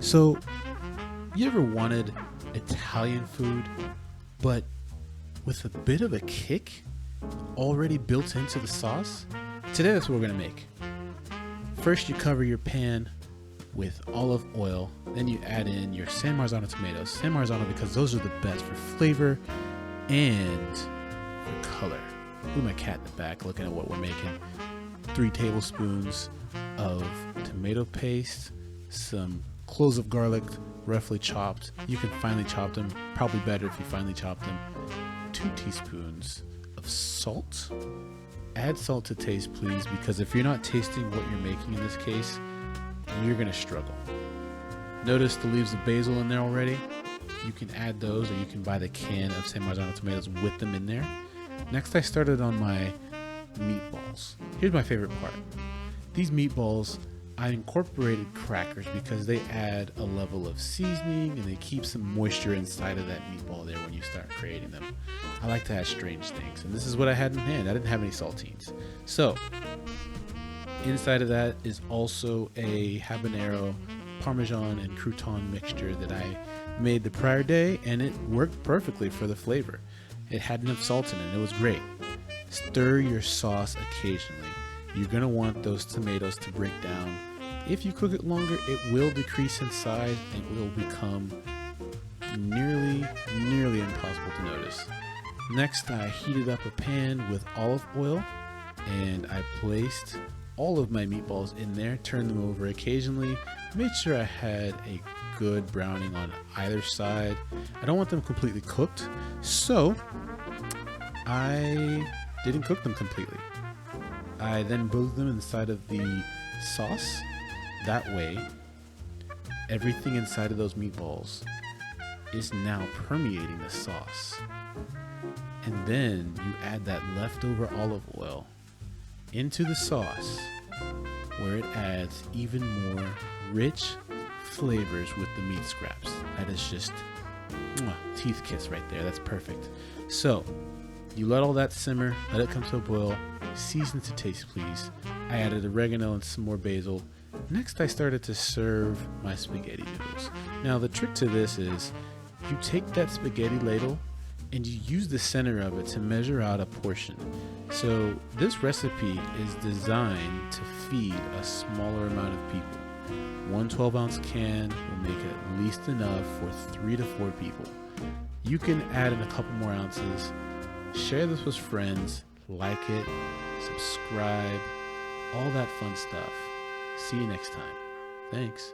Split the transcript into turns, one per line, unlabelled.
So, you ever wanted Italian food, but with a bit of a kick already built into the sauce? Today, that's what we're gonna make. First, you cover your pan with olive oil. Then you add in your San Marzano tomatoes. San Marzano because those are the best for flavor and for color. Ooh, my cat in the back looking at what we're making. 3 tablespoons of tomato paste, some cloves of garlic roughly chopped. You can finely chop them, probably better if you finely chop them. 2 teaspoons of salt. Add salt to taste, please, because if you're not tasting what you're making in this case, you're gonna struggle. Notice the leaves of basil in there already. You can add those, or you can buy the can of San Marzano tomatoes with them in there. Next, I started on my meatballs. Here's my favorite part. These meatballs, I incorporated crackers because they add a level of seasoning and they keep some moisture inside of that meatball there when you start creating them. I like to add strange things, and this is what I had in hand. I didn't have any saltines. So, inside of that is also a habanero, parmesan, and crouton mixture that I made the prior day, and it worked perfectly for the flavor. It had enough salt in it. It was great. Stir your sauce occasionally. You're going to want those tomatoes to break down. If you cook it longer, it will decrease in size and it will become nearly impossible to notice. Next, I heated up a pan with olive oil and I placed all of my meatballs in there, turned them over occasionally, made sure I had a good browning on either side. I don't want them completely cooked, so I didn't cook them completely. I then boiled them inside of the sauce. That way, everything inside of those meatballs is now permeating the sauce. And then you add that leftover olive oil into the sauce, where it adds even more rich flavors with the meat scraps. That is just teeth kiss right there. That's perfect. So you let all that simmer, let it come to a boil, season to taste, please. I added oregano and some more basil. Next, I started to serve my spaghetti noodles. Now, the trick to this is you take that spaghetti ladle and you use the center of it to measure out a portion. So this recipe is designed to feed a smaller amount of people. One 12-ounce can will make at least enough for 3 to 4 people. You can add in a couple more ounces. Share this with friends, like it, subscribe, all that fun stuff. See you next time. Thanks.